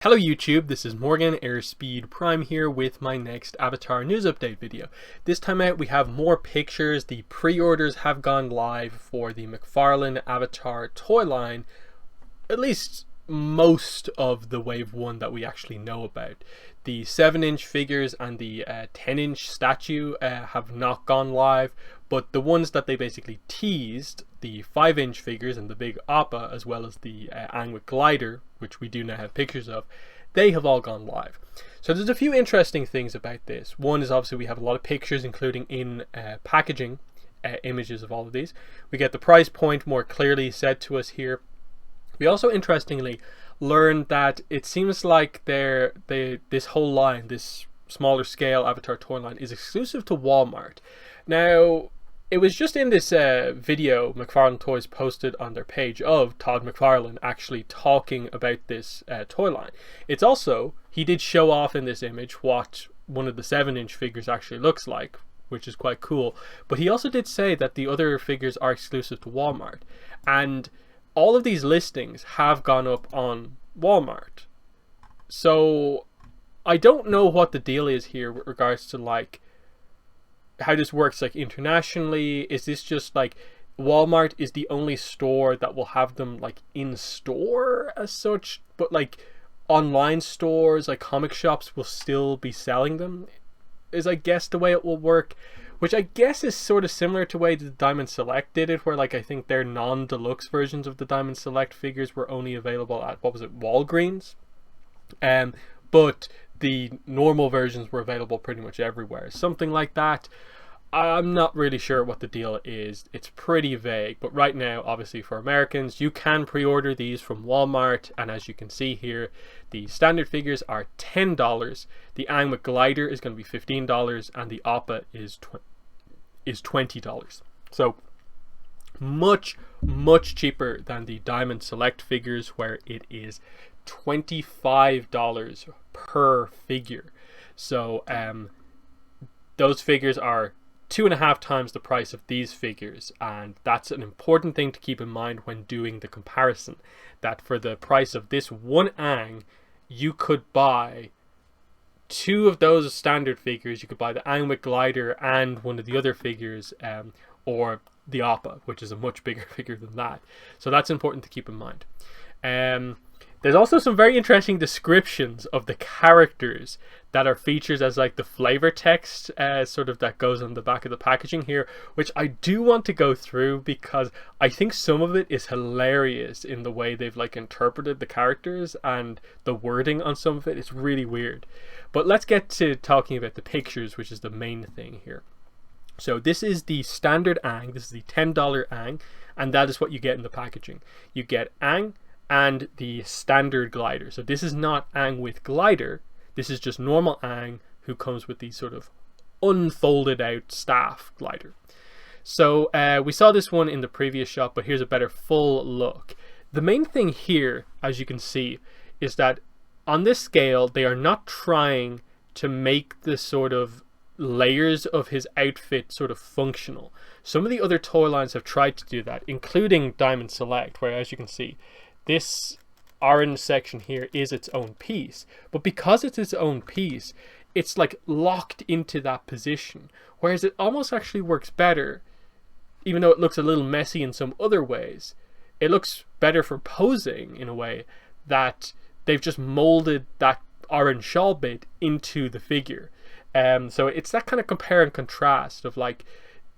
Hello YouTube, this is Morgan Airspeed Prime here with my next Avatar news update video. This time out we have more pictures. The pre-orders have gone live for the McFarlane Avatar Toyline, at least most of the wave 1 that we actually know about. The 7-inch figures and the 10-inch statue have not gone live, but the ones that they basically teased, the 5-inch figures and the big Appa, as well as the Aang with glider, which we do now have pictures of, they have all gone live. So there's a few interesting things about this. One is obviously we have a lot of pictures, including in packaging images of all of these. We get the price point more clearly said to us here. We also interestingly learned that it seems like this whole line, this smaller scale Avatar Toyline, is exclusive to Walmart. Now, it was just in this video McFarlane Toys posted on their page of Todd McFarlane actually talking about this toy line. It's also, he did show off in this image what one of the 7-inch figures actually looks like, which is quite cool. But he also did say that the other figures are exclusive to Walmart. And all of these listings have gone up on Walmart. So I don't know what the deal is here with regards to like how this works like internationally. Is this just like Walmart is the only store that will have them like in store as such, but like online stores like comic shops will still be selling them, is I guess the way it will work, which I guess is sort of similar to the way the Diamond Select did it, where like I think their non-deluxe versions of the Diamond Select figures were only available at, what was it, Walgreens, but the normal versions were available pretty much everywhere, something like that. I'm not really sure what the deal is. It's pretty vague, but right now, obviously for Americans, you can pre-order these from Walmart, and as you can see here, the standard figures are $10. The Aang with glider is going to be $15, and the Appa is $20. So much cheaper than the Diamond Select figures, where it is $25 per figure. So those figures are 2.5 times the price of these figures, and that's an important thing to keep in mind when doing the comparison, that for the price of this one Aang, you could buy 2 of those standard figures. You could buy the Aang with glider and one of the other figures, or the Appa, which is a much bigger figure than that. So that's important to keep in mind. There's also some very interesting descriptions of the characters that are featured as like the flavor text sort of that goes on the back of the packaging here, which I do want to go through because I think some of it is hilarious in the way they've like interpreted the characters, and the wording on some of it is really weird. But let's get to talking about the pictures, which is the main thing here. So this is the standard Aang, this is the $10 Aang, and that is what you get in the packaging. You get Aang and the standard glider. So this is not Aang with glider, this is just normal Aang who comes with the sort of unfolded out staff glider. So we saw this one in the previous shot, but here's a better full look. The main thing here, as you can see, is that on this scale they are not trying to make the sort of layers of his outfit sort of functional. Some of the other toy lines have tried to do that, including Diamond Select, where as you can see, this orange section here is its own piece, but because it's its own piece, it's like locked into that position, whereas it almost actually works better, even though it looks a little messy in some other ways. It looks better for posing in a way that they've just molded that orange shawl bit into the figure. So it's that kind of compare and contrast of like,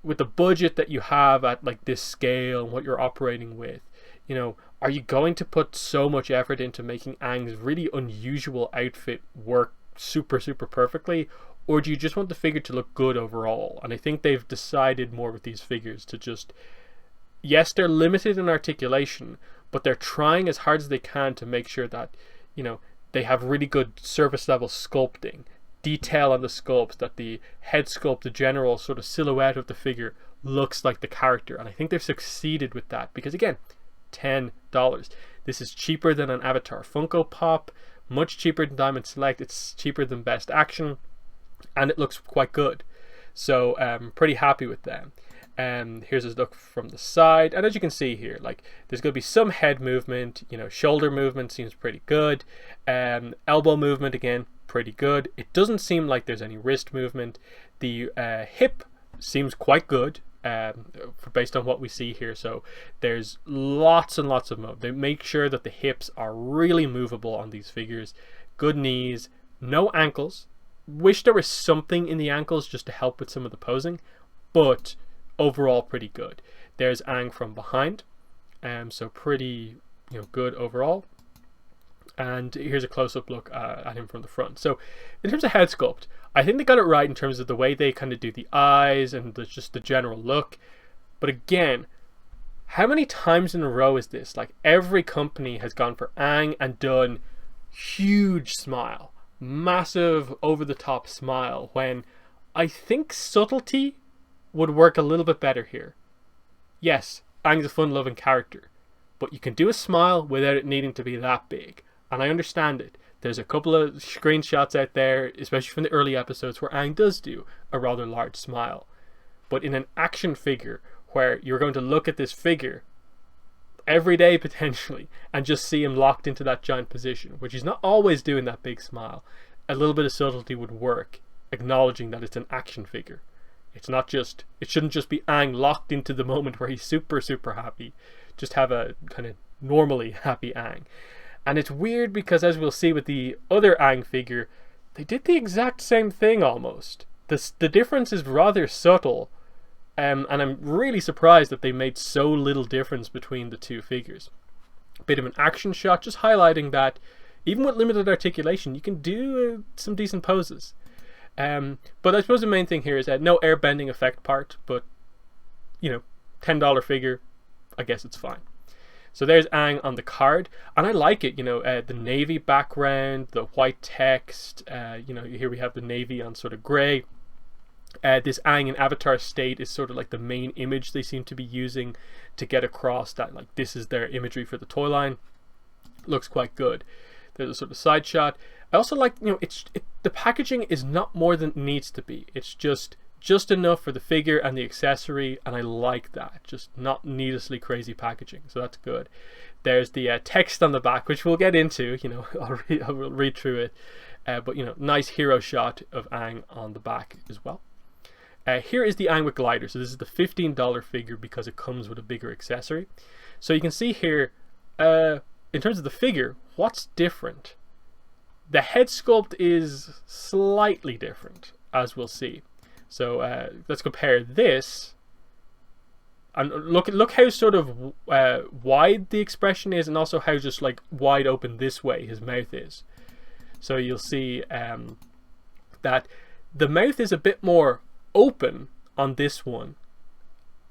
with the budget that you have at like this scale and what you're operating with, you know, are you going to put so much effort into making Aang's really unusual outfit work super perfectly, or do you just want the figure to look good overall? And I think they've decided more with these figures to just, yes, they're limited in articulation, but they're trying as hard as they can to make sure that, you know, they have really good surface level sculpting, detail on the sculpts, that the head sculpt, the general sort of silhouette of the figure looks like the character. And I think they've succeeded with that because, again, $10. This is cheaper than an Avatar Funko Pop, much cheaper than Diamond Select, it's cheaper than Best Action, and it looks quite good. So pretty happy with them. Here's his look from the side, and as you can see here, like there's going to be some head movement. Shoulder movement seems pretty good. Elbow movement again, pretty good. It doesn't seem like there's any wrist movement. The hip seems quite good. Based on what we see here, so there's lots and lots of movement. They make sure that the hips are really movable on these figures. Good knees, no ankles. Wish there was something in the ankles just to help with some of the posing, but overall pretty good. There's Aang from behind, so pretty good overall. And here's a close-up look at him from the front. So in terms of head sculpt, I think they got it right in terms of the way they kind of do the eyes and just the general look. But again, how many times in a row is this? Like every company has gone for Aang and done huge smile, massive over-the-top smile, when I think subtlety would work a little bit better here. Yes, Aang's a fun-loving character, but you can do a smile without it needing to be that big. And I understand it. There's a couple of screenshots out there, especially from the early episodes, where Aang does do a rather large smile. But in an action figure, where you're going to look at this figure every day potentially, and just see him locked into that giant position, which he's not always doing that big smile, a little bit of subtlety would work, acknowledging that it's an action figure. It shouldn't just be Aang locked into the moment where he's super, super happy. Just have a kind of normally happy Aang. And it's weird because, as we'll see with the other Aang figure, they did the exact same thing almost. The difference is rather subtle, and I'm really surprised that they made so little difference between the two figures. A bit of an action shot, just highlighting that even with limited articulation, you can do some decent poses. But I suppose the main thing here is that no airbending effect part, but $10 figure, I guess it's fine. So there's Aang on the card, and I like it, the navy background, the white text, here we have the navy on sort of grey. This Aang in Avatar state is sort of like the main image they seem to be using to get across that, like, this is their imagery for the toy line. Looks quite good. There's a sort of side shot. I also like, the packaging is not more than it needs to be. It's just enough for the figure and the accessory, and I like that. Just not needlessly crazy packaging, so that's good. There's the text on the back, which we'll get into. I'll read through it, but nice hero shot of Aang on the back as well. Here is the Aang with glider. So this is the $15 figure because it comes with a bigger accessory. So you can see here, in terms of the figure, what's different? The head sculpt is slightly different, as we'll see. So let's compare this, and look how sort of wide the expression is, and also how just like wide open this way his mouth is. So you'll see that the mouth is a bit more open on this one,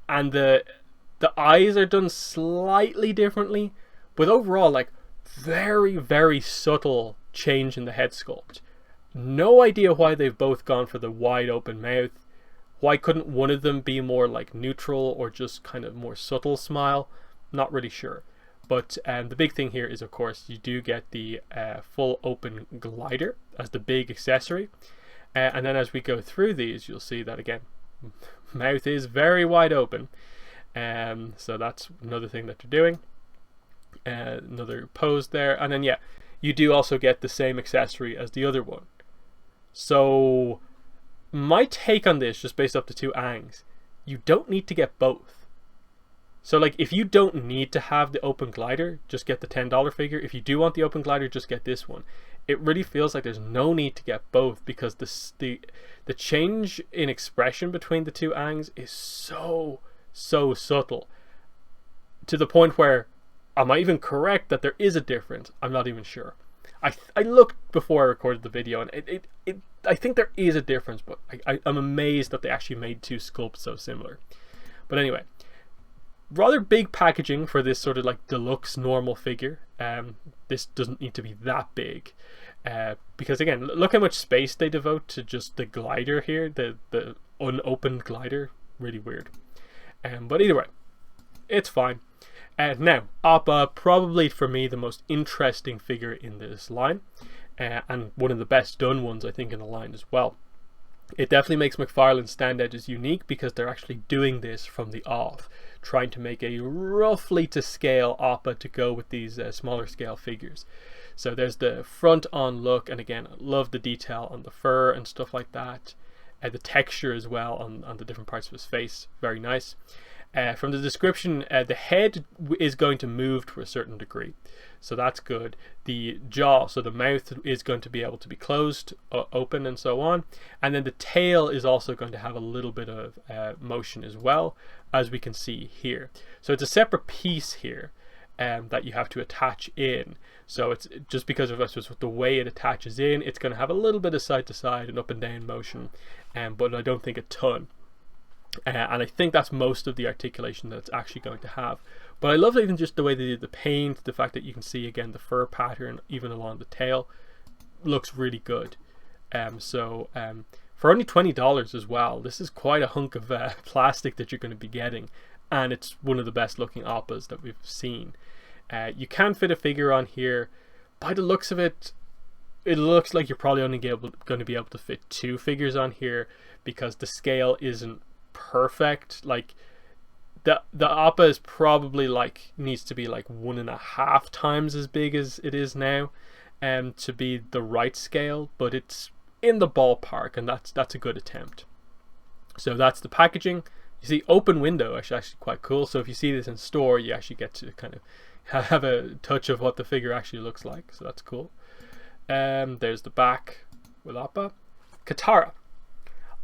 and the eyes are done slightly differently, but overall, like, very, very subtle change in the head sculpt. No idea why they've both gone for the wide open mouth. Why couldn't one of them be more like neutral or just kind of more subtle smile? Not really sure. But the big thing here is, of course, you do get the full open glider as the big accessory. And then as we go through these, you'll see that, again, mouth is very wide open. So that's another thing that they're doing. Another pose there. And then, yeah, you do also get the same accessory as the other one. So my take on this, just based off the two Aangs, you don't need to get both. So, like, if you don't need to have the open glider, just get the $10 figure. If you do want the open glider, just get this one. It really feels like there's no need to get both, because the change in expression between the two Aangs is so subtle, to the point where, am I even correct that there is a difference? I'm not even sure. I looked before I recorded the video, and I think there is a difference, but I'm amazed that they actually made two sculpts so similar. But anyway, rather big packaging for this sort of like deluxe normal figure. This doesn't need to be that big, because again, look how much space they devote to just the glider here, the unopened glider. Really weird. But either way, it's fine. Now, Appa, probably for me the most interesting figure in this line, and one of the best done ones, I think, in the line as well. It definitely makes McFarlane stand out as unique because they're actually doing this from the off, trying to make a roughly to scale Appa to go with these smaller scale figures. So there's the front on look, and again, I love the detail on the fur and stuff like that. The texture as well on the different parts of his face, very nice. From the description, the head is going to move to a certain degree, so that's good. The jaw, so the mouth is going to be able to be closed, open, and so on. And then the tail is also going to have a little bit of motion as well, as we can see here. So it's a separate piece here that you have to attach in. So it's just because of us, the way it attaches in, it's going to have a little bit of side to side and up and down motion, but I don't think a ton. And I think that's most of the articulation that it's actually going to have. But I love even just the way they did the paint, the fact that you can see again the fur pattern even along the tail looks really good. For only $20 as well, this is quite a hunk of plastic that you're going to be getting, and it's one of the best looking Appas that we've seen. You can fit a figure on here. By the looks of it, it looks like you're probably only going to be able to fit 2 figures on here because the scale isn't perfect. Like the Appa is probably needs to be 1.5 times as big as it is now to be the right scale, but it's in the ballpark, and that's a good attempt. So that's the packaging. You see open window, actually quite cool. So if you see this in store, you actually get to kind of have a touch of what the figure actually looks like, so that's cool. There's the back with Appa. Katara.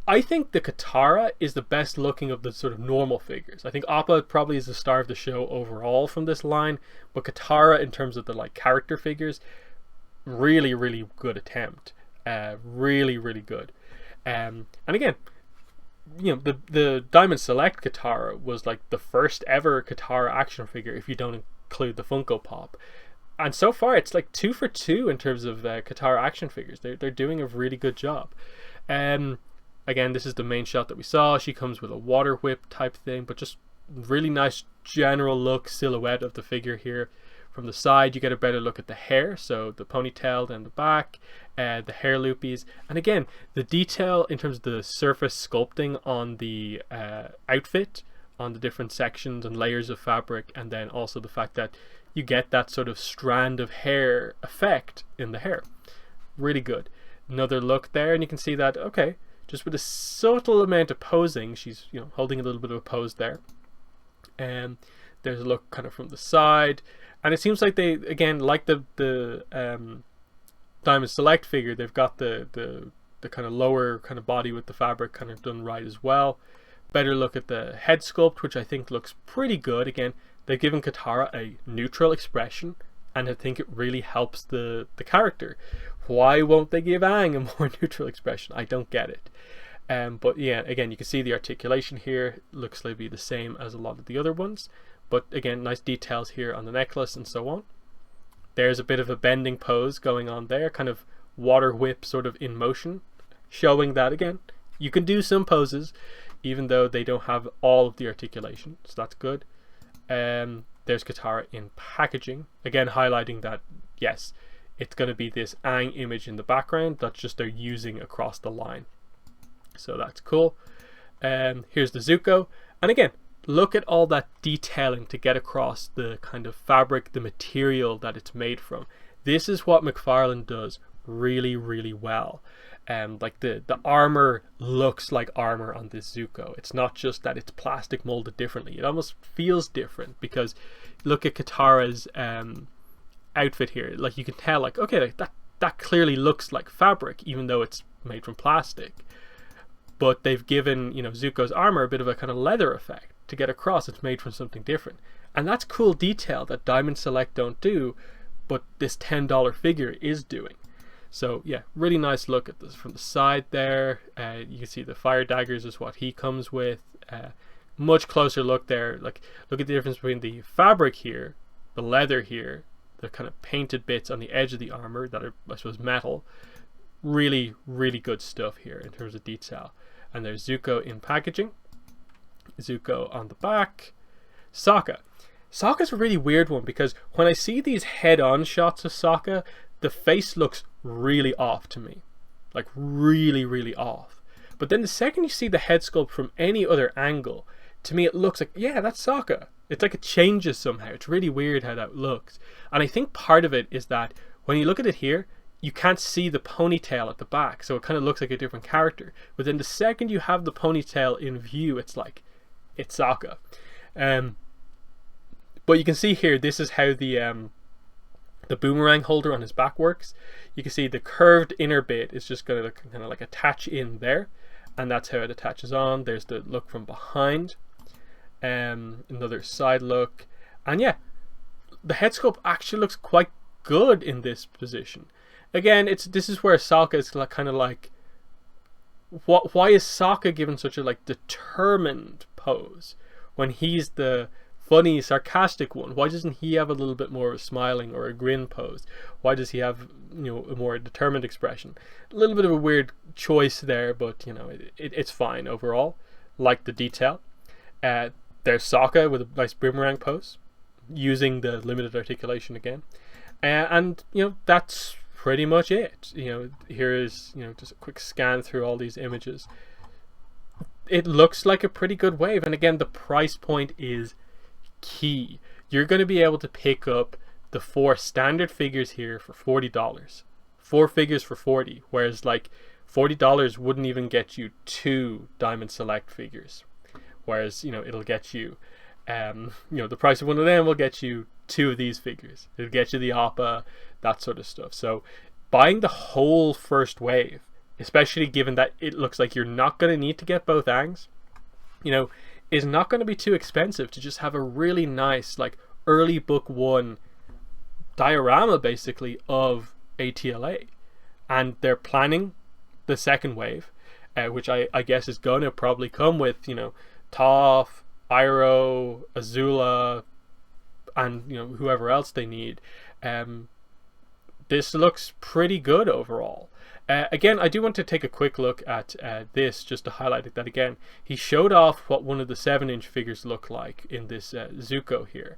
I think the Katara is the best looking of the sort of normal figures. I think Appa probably is the star of the show overall from this line, but Katara, in terms of the character figures, really, really good attempt. Really, really good. And again, the Diamond Select Katara was the first ever Katara action figure, if you don't include the Funko Pop. And so far, it's 2 for 2 in terms of Katara action figures. They're doing a really good job. Again, this is the main shot that we saw. She comes with a water whip type thing, but just really nice general look silhouette of the figure here. From the side, you get a better look at the hair, so the ponytail down the back, the hair loopies, and again, the detail in terms of the surface sculpting on the outfit, on the different sections and layers of fabric, and then also the fact that you get that sort of strand of hair effect in the hair. Really good. Another look there, and you can see that, okay, just with a subtle amount of posing, she's holding a little bit of a pose there. And there's a look kind of from the side, and it seems like they, again, like the Diamond Select figure, they've got the kind of lower kind of body with the fabric kind of done right as well. Better look at the head sculpt, which I think looks pretty good. Again, they've given Katara a neutral expression, and I think it really helps the character. Why won't they give Aang a more neutral expression? I don't get it. But yeah, again, you can see the articulation here looks like be the same as a lot of the other ones. But again, nice details here on the necklace and so on. There's a bit of a bending pose going on there, kind of water whip sort of in motion, showing that again, you can do some poses even though they don't have all of the articulation, so that's good. There's Katara in packaging, again highlighting that yes, it's going to be this Aang image in the background that's just they're using across the line, so that's cool. Here's the Zuko, and again, look at all that detailing to get across the kind of fabric, the material that it's made from. This is what McFarlane does really, really well. The armor looks like armor on this Zuko. It's not just that it's plastic molded differently. It almost feels different because look at Katara's outfit here. You can tell, okay, that clearly looks like fabric, even though it's made from plastic. But they've given Zuko's armor a bit of a kind of leather effect to get across it's made from something different, and that's cool detail that Diamond Select don't do, but this $10 figure is doing. So yeah, really nice look at this from the side there. You can see the fire daggers is what he comes with. Much closer look there. Look at the difference between the fabric here, the leather here, the kind of painted bits on the edge of the armor that are, I suppose, metal. Really, really good stuff here in terms of detail. And there's Zuko in packaging. Zuko on the back. Sokka. Sokka's a really weird one because when I see these head-on shots of Sokka, the face looks really off to me. Really, really off. But then the second you see the head sculpt from any other angle, to me it looks like, yeah, that's Sokka. It's like it changes somehow. It's really weird how that looks. And I think part of it is that when you look at it here, you can't see the ponytail at the back, so it kind of looks like a different character. But then the second you have the ponytail in view, it's like, it's Sokka. But you can see here, this is how the boomerang holder on his back works. You can see the curved inner bit is just going to kind of like attach in there, and that's how it attaches on. There's the look from behind, another side look, and yeah, the head sculpt actually looks quite good in this position. Again, this is where Sokka is kind of like, why is Sokka given such a like determined pose when he's the funny, sarcastic one? Why doesn't he have a little bit more of a smiling or a grin pose? Why does he have, you know, a more determined expression? A little bit of a weird choice there, but you know, it's fine overall. Like the detail. There's Sokka with a nice boomerang pose, using the limited articulation again, and you know, that's pretty much it. You know, here is, you know, just a quick scan through all these images. It looks like a pretty good wave, and again, the price point is key. You're going to be able to pick up the 4 standard figures here for $40. 4 figures for $40, whereas like $40 wouldn't even get you 2 Diamond Select figures. Whereas, you know, it'll get you, you know, the price of one of them will get you 2 of these figures. It'll get you the Appa, that sort of stuff. So buying the whole first wave, especially given that it looks like you're not going to need to get both Aangs, you know, is not going to be too expensive to just have a really nice like early book 1 diorama basically of ATLA. And they're planning the second wave, which I guess is going to probably come with, you know, Toph, Iroh, Azula, and you know, whoever else they need. This looks pretty good overall. Again, I do want to take a quick look at this just to highlight it, that again, he showed off what one of the 7-inch figures look like in this Zuko here,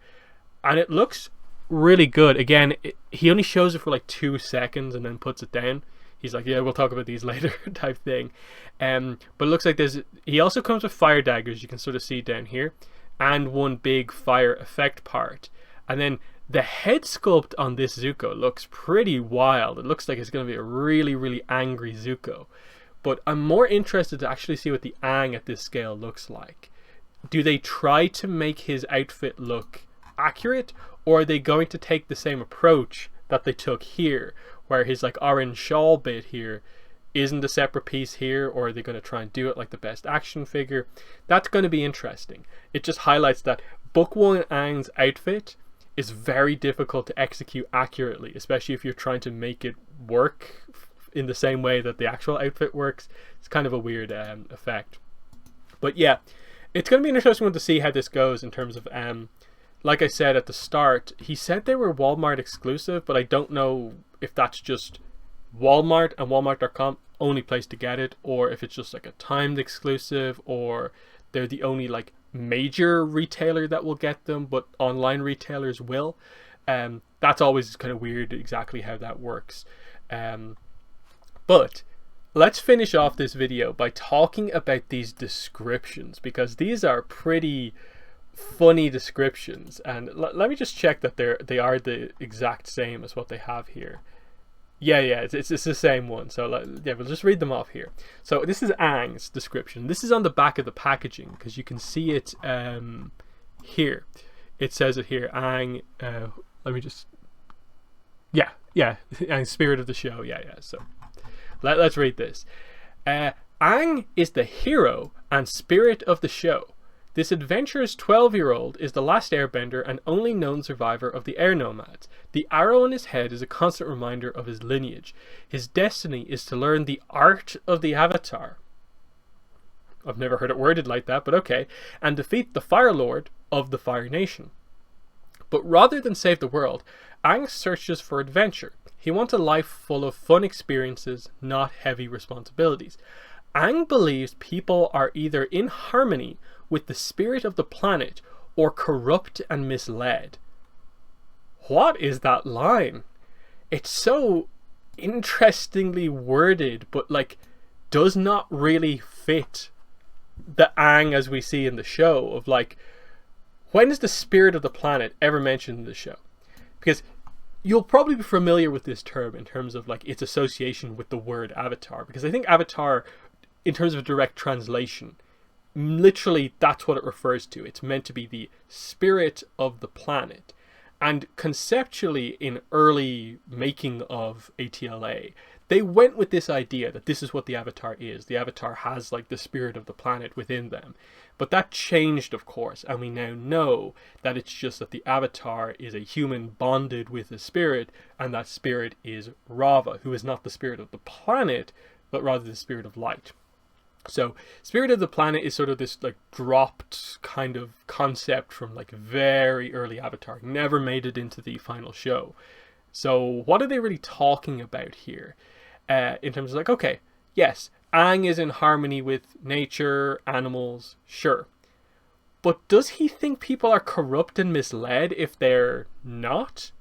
and it looks really good. Again, he only shows it for like 2 seconds and then puts it down. He's like, yeah, we'll talk about these later type thing. But it looks like he also comes with fire daggers, you can sort of see down here, and one big fire effect part. And then the head sculpt on this Zuko looks pretty wild. It looks like it's going to be a really, really angry Zuko. But I'm more interested to actually see what the Aang at this scale looks like. Do they try to make his outfit look accurate, or are they going to take the same approach that they took here, where his like orange shawl bit here isn't a separate piece here, or are they going to try and do it like the best action figure? That's going to be interesting. It just highlights that Book 1 Aang's outfit is very difficult to execute accurately, especially if you're trying to make it work in the same way that the actual outfit works. It's kind of a weird effect. But yeah, it's going to be an interesting one to see how this goes in terms of, like I said at the start, he said they were Walmart exclusive, but I don't know if that's just Walmart and Walmart.com only place to get it, or if it's just like a timed exclusive, or they're the only like major retailer that will get them, but online retailers will. That's always kind of weird exactly how that works. But let's finish off this video by talking about these descriptions, because these are pretty funny descriptions, and let me just check that they are the exact same as what they have here. Yeah, it's the same one. So yeah, we'll just read them off here. So this is Aang's description. This is on the back of the packaging, because you can see it here. It says it here, Aang, let me just, yeah, Aang, spirit of the show, yeah. So let's read this. Aang is the hero and spirit of the show. This adventurous 12-year-old is the last airbender and only known survivor of the air nomads. The arrow in his head is a constant reminder of his lineage. His destiny is to learn the art of the Avatar. I've never heard it worded like that, but okay. And defeat the Fire Lord of the Fire Nation. But rather than save the world, Aang searches for adventure. He wants a life full of fun experiences, not heavy responsibilities. Aang believes people are either in harmony with the spirit of the planet or corrupt and misled. What is that line? It's so interestingly worded, but like does not really fit the Aang as we see in the show. Of like, when is the spirit of the planet ever mentioned in the show? Because you'll probably be familiar with this term in terms of like its association with the word avatar, because I think avatar, in terms of direct translation, literally that's what it refers to. It's meant to be the spirit of the planet. And conceptually, in early making of ATLA, they went with this idea that this is what the Avatar is. The Avatar has like the spirit of the planet within them. But that changed, of course, and we now know that it's just that the Avatar is a human bonded with a spirit, and that spirit is Rava, who is not the spirit of the planet, but rather the spirit of light. So, spirit of the planet is sort of this like dropped kind of concept from like very early Avatar. Never made it into the final show. So, what are they really talking about here? In terms of like, okay, yes, Aang is in harmony with nature, animals, sure. But does he think people are corrupt and misled if they're not?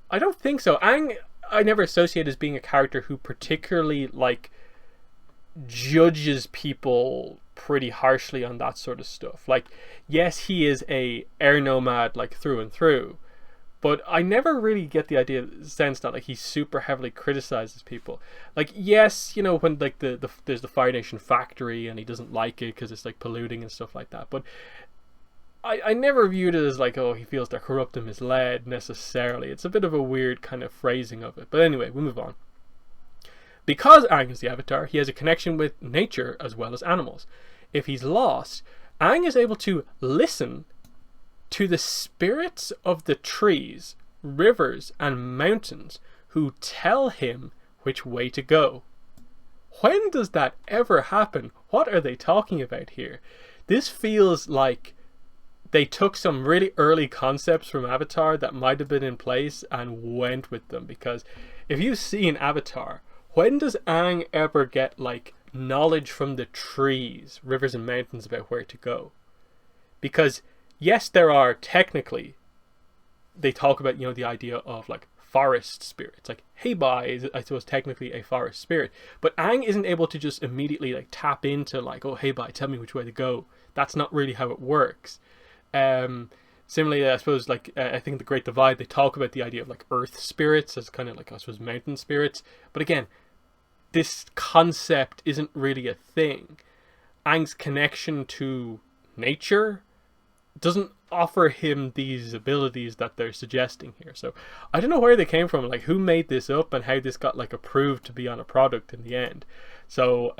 I don't think so. Aang, I never associate as being a character who particularly like judges people pretty harshly on that sort of stuff. Like, yes, he is a air nomad like through and through, but I never really get the sense that like he super heavily criticizes people. Like, yes, you know, when like there's the Fire Nation factory and he doesn't like it because it's like polluting and stuff like that, but I never viewed it as like, oh, he feels they're corrupt and misled necessarily. It's a bit of a weird kind of phrasing of it. But anyway, we move on. Because Aang is the Avatar, he has a connection with nature as well as animals. If he's lost, Aang is able to listen to the spirits of the trees, rivers, and mountains who tell him which way to go. When does that ever happen? What are they talking about here? This feels like they took some really early concepts from Avatar that might have been in place and went with them. Because if you see an Avatar, when does Aang ever get like knowledge from the trees, rivers and mountains about where to go? Because yes, there are technically, they talk about, you know, the idea of like forest spirits. Like Heibai is, I suppose, technically a forest spirit. But Aang isn't able to just immediately like tap into like, oh, Heibai, tell me which way to go. That's not really how it works. Similarly, I suppose, like, I think the Great Divide, they talk about the idea of like earth spirits as kind of like, I suppose, mountain spirits. But again, this concept isn't really a thing. Aang's connection to nature doesn't offer him these abilities that they're suggesting here. So I don't know where they came from, like who made this up and how this got like approved to be on a product in the end. So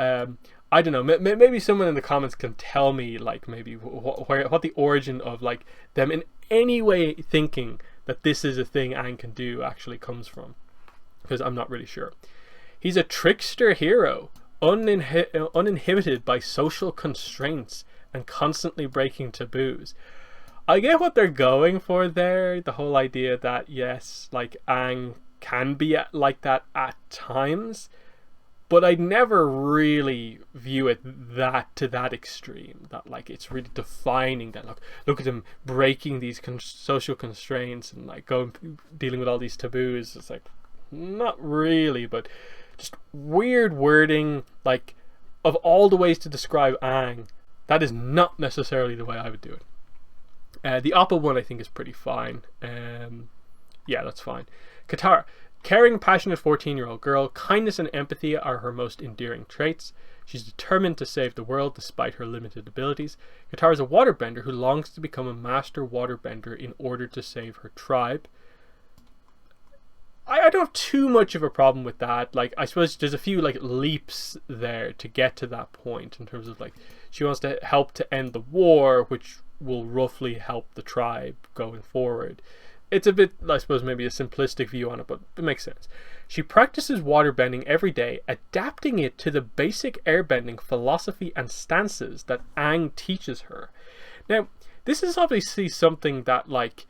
I don't know, maybe someone in the comments can tell me like maybe what the origin of like them in any way thinking that this is a thing Aang can do actually comes from, because I'm not really sure. He's a trickster hero, uninhibited by social constraints and constantly breaking taboos. I get what they're going for there, the whole idea that yes, like Aang can be like that at times, but I never really view it to that extreme, that like it's really defining that look at him breaking these social constraints and like dealing with all these taboos. It's like, not really, but just weird wording. Like, of all the ways to describe Aang, that is not necessarily the way I would do it. The Appa one I think is pretty fine. Yeah, that's fine. Katara. Caring, passionate 14-year-old girl, kindness and empathy are her most endearing traits. She's determined to save the world despite her limited abilities. Katara is a waterbender who longs to become a master waterbender in order to save her tribe. I don't have too much of a problem with that. Like, I suppose there's a few like leaps there to get to that point in terms of like she wants to help to end the war, which will roughly help the tribe going forward. It's a bit, I suppose, maybe a simplistic view on it, but it makes sense. She practices waterbending every day, adapting it to the basic airbending philosophy and stances that Aang teaches her. Now, this is obviously something that, like,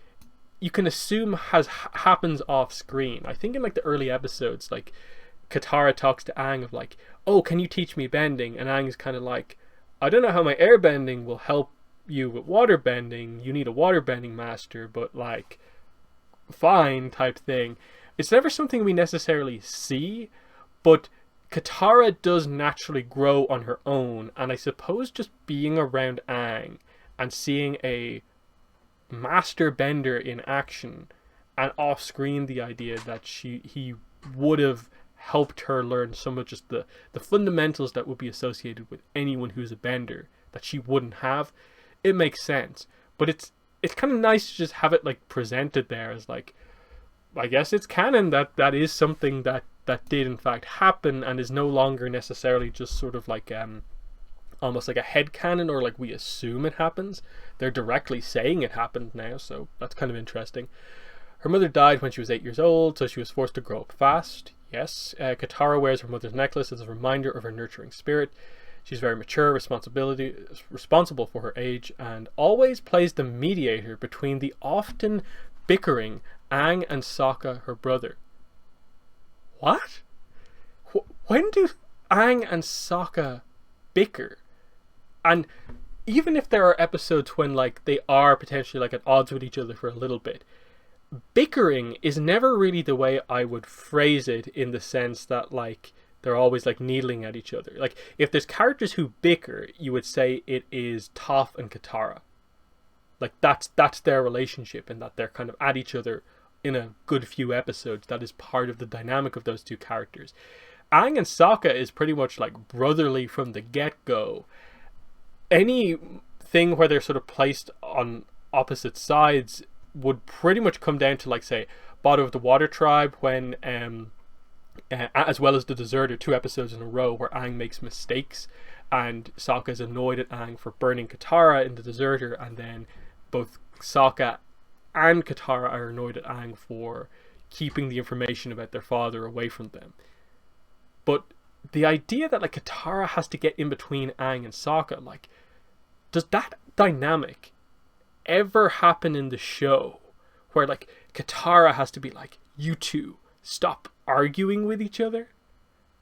you can assume happens off screen. I think in, like, the early episodes, like, Katara talks to Aang of, like, oh, can you teach me bending? And Aang's kind of like, I don't know how my airbending will help you with waterbending. You need a waterbending master, but, like, fine type thing. It's never something we necessarily see, but Katara does naturally grow on her own, and I suppose just being around Aang and seeing a master bender in action, and off screen the idea that he would have helped her learn some of just the fundamentals that would be associated with anyone who's a bender that she wouldn't have, it makes sense. But it's kind of nice to just have it like presented there as like, I guess it's canon that is something that did in fact happen, and is no longer necessarily just sort of like almost like a headcanon, or like we assume it happens. They're directly saying it happened now, so that's kind of interesting. Her mother died when she was 8 years old, so she was forced to grow up fast. Yes, Katara wears her mother's necklace as a reminder of her nurturing spirit. She's very mature, responsible for her age, and always plays the mediator between the often bickering Aang and Sokka, her brother. What? When do Aang and Sokka bicker? And even if there are episodes when like they are potentially like at odds with each other for a little bit, bickering is never really the way I would phrase it, in the sense that like they're always like needling at each other. Like if there's characters who bicker, you would say it is Toph and Katara. Like that's their relationship, and that they're kind of at each other in a good few episodes. That is part of the dynamic of those two characters. Aang and Sokka is pretty much like brotherly from the get-go. Anything where they're sort of placed on opposite sides would pretty much come down to like, say, Bottom of the Water Tribe, when as well as the Deserter, 2 episodes in a row where Aang makes mistakes and Sokka is annoyed at Aang for burning Katara in the Deserter, and then both Sokka and Katara are annoyed at Aang for keeping the information about their father away from them. But the idea that like Katara has to get in between Aang and Sokka, like, does that dynamic ever happen in the show where like Katara has to be like, you two stop arguing with each other?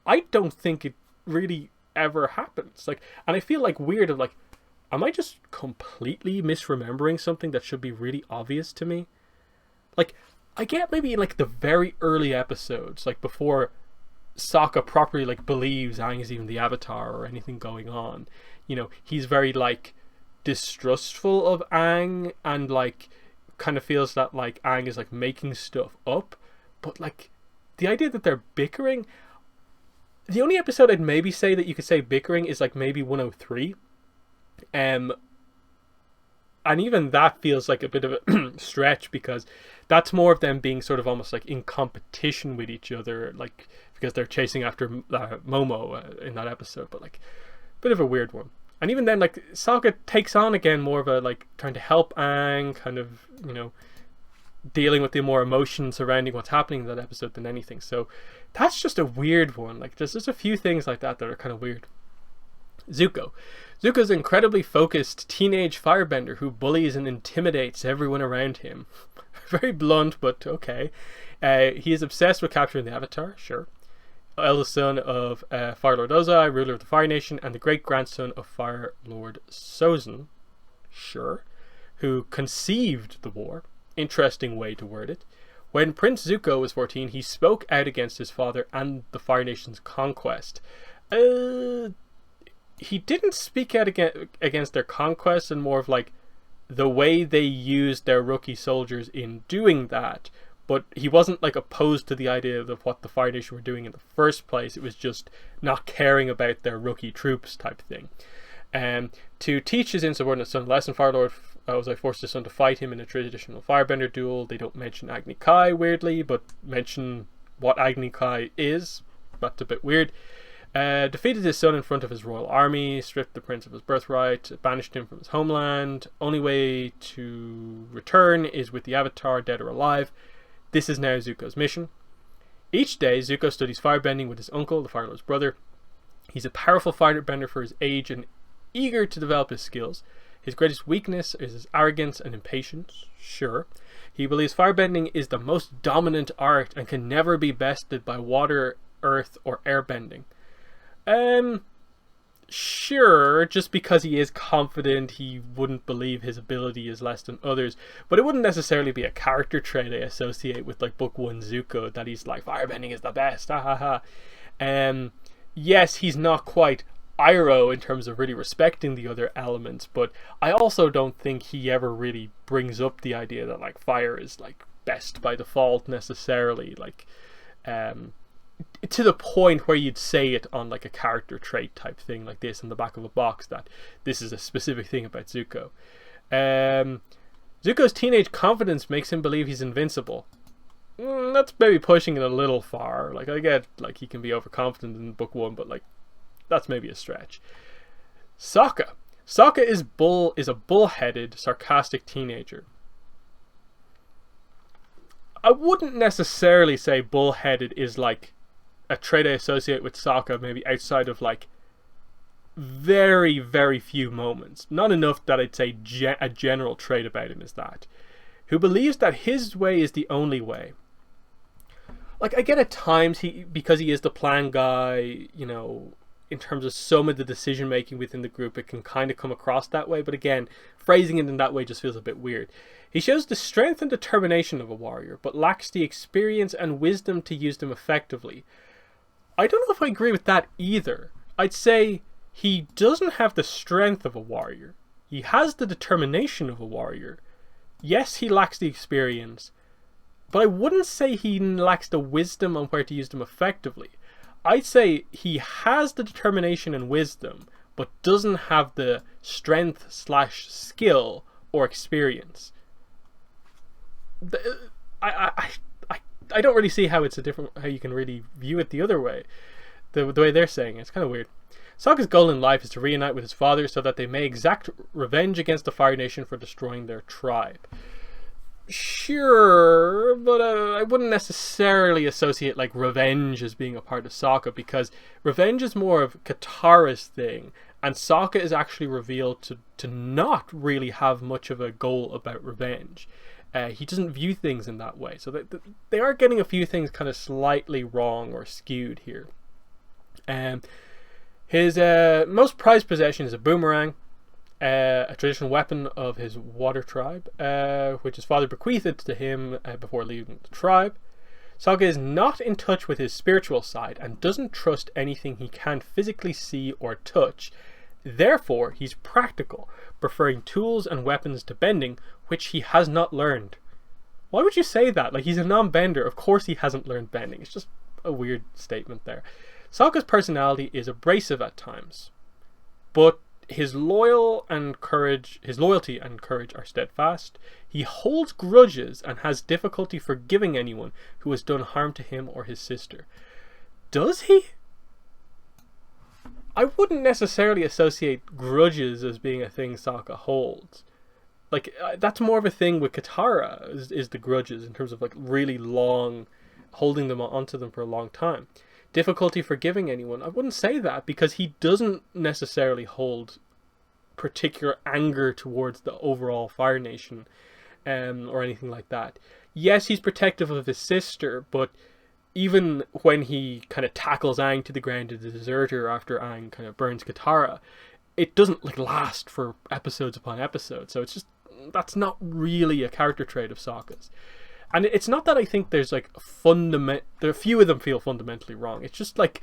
I don't think it really ever happens. Like, and I feel like weird of like, am I just completely misremembering something that should be really obvious to me? Like, I get maybe in like the very early episodes, like before Sokka properly like believes Aang is even the Avatar or anything going on, you know, he's very like distrustful of Aang, and like kind of feels that like Aang is like making stuff up. But like the idea that they're bickering, the only episode I'd maybe say that you could say bickering is like maybe 103, and even that feels like a bit of a stretch, because that's more of them being sort of almost like in competition with each other, like because they're chasing after Momo in that episode. But like a bit of a weird one. And even then, like, Sokka takes on again more of a like trying to help Aang, kind of, you know, dealing with the more emotion surrounding what's happening in that episode than anything. So that's just a weird one. Like there's just a few things like that are kind of weird. Zuko's an incredibly focused teenage firebender who bullies and intimidates everyone around him. Very blunt, but okay. He is obsessed with capturing the Avatar, sure. Eldest son of Fire Lord Ozai, ruler of the Fire Nation, and the great-grandson of Fire Lord Sozin, sure, who conceived the war. Interesting way to word it. When Prince Zuko was 14, he spoke out against his father and the Fire Nation's conquest. He didn't speak out against their conquest, and more of like the way they used their rookie soldiers in doing that. But he wasn't like opposed to the idea of what the Fire Nation were doing in the first place. It was just not caring about their rookie troops type thing. To teach his insubordinate son a lesson, Fire Lord Ozai forced his son to fight him in a traditional firebender duel. They don't mention Agni Kai, weirdly, but mention what Agni Kai is. That's a bit weird. Defeated his son in front of his royal army, stripped the prince of his birthright, banished him from his homeland. Only way to return is with the Avatar, dead or alive. This is now Zuko's mission. Each day, Zuko studies firebending with his uncle, the Fire Lord's brother. He's a powerful firebender for his age and eager to develop his skills. His greatest weakness is his arrogance and impatience, sure. He believes firebending is the most dominant art and can never be bested by water, earth, or airbending. Sure, just because he is confident, he wouldn't believe his ability is less than others, but it wouldn't necessarily be a character trait I associate with like Book 1 Zuko, that he's like, firebending is the best, ha ha ha. yes, he's not quite Iroh in terms of really respecting the other elements, but I also don't think he ever really brings up the idea that like fire is like best by default necessarily, like to the point where you'd say it on like a character trait type thing like this in the back of a box, that this is a specific thing about Zuko. Zuko's teenage confidence makes him believe he's invincible. That's maybe pushing it a little far. Like, I get like he can be overconfident in book 1, but like that's maybe a stretch. Sokka is a bullheaded, sarcastic teenager. I wouldn't necessarily say bullheaded is like a trait I associate with Sokka, maybe outside of like very, very few moments. Not enough that I'd say a general trait about him is that. Who believes that his way is the only way. Like, I get at times, because he is the plan guy, you know, in terms of some of the decision making within the group, it can kind of come across that way. But again, phrasing it in that way just feels a bit weird. He shows the strength and determination of a warrior, but lacks the experience and wisdom to use them effectively. I don't know if I agree with that either. I'd say he doesn't have the strength of a warrior. He has the determination of a warrior. Yes, he lacks the experience, but I wouldn't say he lacks the wisdom on where to use them effectively. I'd say he has the determination and wisdom, but doesn't have the strength / skill or experience. I don't really see how it's how you can really view it the other way. The way they're saying it. It's kind of weird. Sokka's goal in life is to reunite with his father so that they may exact revenge against the Fire Nation for destroying their tribe. Sure, but I wouldn't necessarily associate like revenge as being a part of Sokka, because revenge is more of Katara's thing, and Sokka is actually revealed to not really have much of a goal about revenge. He doesn't view things in that way, so they are getting a few things kind of slightly wrong or skewed here. His most prized possession is a boomerang, a traditional weapon of his water tribe, which his father bequeathed to him before leaving the tribe. Sokka is not in touch with his spiritual side and doesn't trust anything he can't physically see or touch. Therefore, he's practical, preferring tools and weapons to bending, which he has not learned. Why would you say that? Like, he's a non-bender. Of course he hasn't learned bending. It's just a weird statement there. Sokka's personality is abrasive at times, but his loyalty and courage are steadfast. He holds grudges and has difficulty forgiving anyone who has done harm to him or his sister. Does he? I wouldn't necessarily associate grudges as being a thing Sokka holds. Like, that's more of a thing with Katara, is the grudges, in terms of like really long, holding them onto them for a long time. Difficulty forgiving anyone, I wouldn't say that, because he doesn't necessarily hold particular anger towards the overall Fire Nation, or anything like that. Yes, he's protective of his sister, but even when he kind of tackles Aang to the ground as a deserter after Aang kind of burns Katara, it doesn't like last for episodes upon episodes. So it's just, that's not really a character trait of Sokka's. And it's not that I think there's like a few of them feel fundamentally wrong. It's just like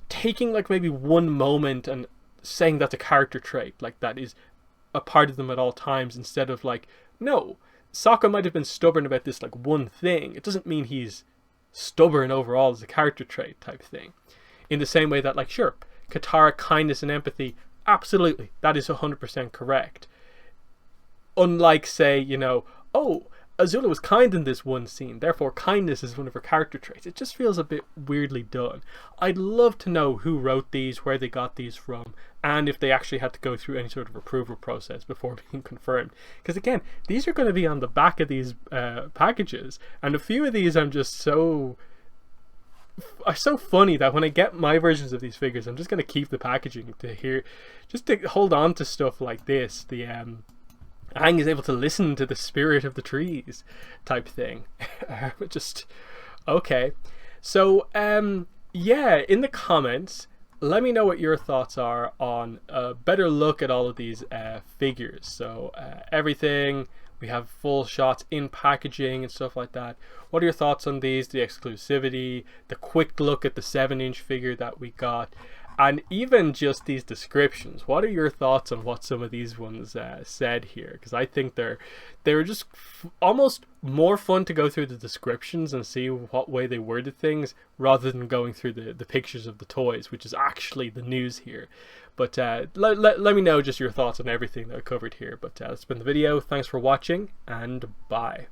taking like maybe one moment and saying that's a character trait, like that is a part of them at all times, instead of like, no, Sokka might have been stubborn about this like one thing. It doesn't mean he's stubborn overall as a character trait type thing. In the same way that, like, sure, Katara, kindness and empathy, absolutely, that is 100% correct. Unlike, say, you know, oh, Azula was kind in this one scene, therefore kindness is one of her character traits. It just feels a bit weirdly done. I'd love to know who wrote these, where they got these from, and if they actually had to go through any sort of approval process before being confirmed. Because again, these are going to be on the back of these packages, and a few of these I'm just are so funny that when I get my versions of these figures, I'm just going to keep the packaging just to hold on to stuff like this. The Aang is able to listen to the spirit of the trees type thing. Just okay. So yeah, in the comments, let me know what your thoughts are on a better look at all of these figures. So everything We have full shots in packaging and stuff like that. What are your thoughts on these? The exclusivity, the quick look at the 7-inch figure that we got, and even just these descriptions. What are your thoughts on what some of these ones said here? Because I think they're just almost more fun to go through the descriptions and see what way they worded things, rather than going through the pictures of the toys, which is actually the news here. But let me know just your thoughts on everything that I covered here. But that's been the video. Thanks for watching, and bye.